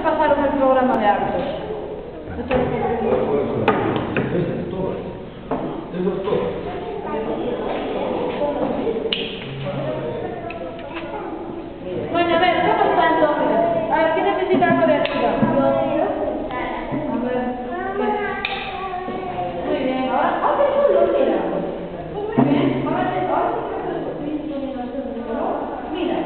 pasaron el programa de actos. Eso es todo. Eso es todo. Bueno, a ver, ¿cómo está entonces? A ver, ¿qué necesita la colectiva? A ver, muy bien, ahora solo, mira. Muy bien, ahora mira.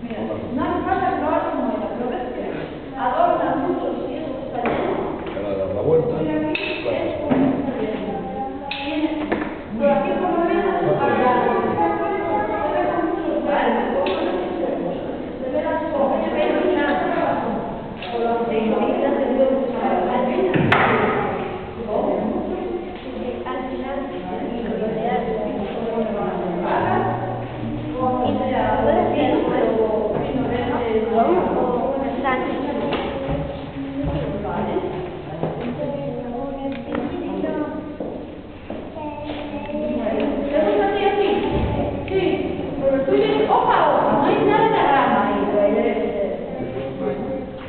Mira, no hace falta probar como ella, pero ves que adorna mucho si eso está lleno. Para dar la vuelta. Por aquí por lo menos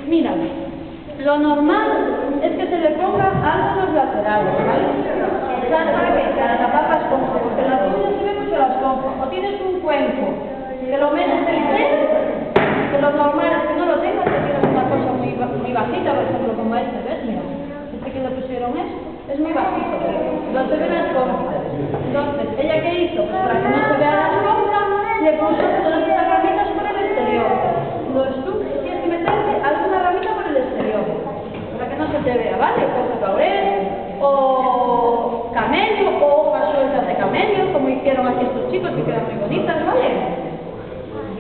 mira, lo normal es que se le ponga algo en los laterales, ¿vale? ¿Sabes para qué? Para tapar las esponjas, porque las uñas se ven mucho las esponjas. O tienes un cuenco que lo metes en cero, que lo normal es que no lo tengas, que tienes una cosa muy bajita, por ejemplo, como este, ¿ves? Mira, este que le pusieron es muy bajito, no se ve la esponja. Entonces, ¿ella qué hizo? Pues para que no se vea la esponja, le puso todas estas ramitas por el exterior. Entonces tú tienes que meterte alguna ramita por el exterior, para que no se te vea, ¿vale? Hojas de laurel, o camello, o hojas sueltas de camello, como hicieron aquí estos chicos, que quedan muy bonitas, ¿vale?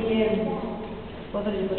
Bien. ¿Podréis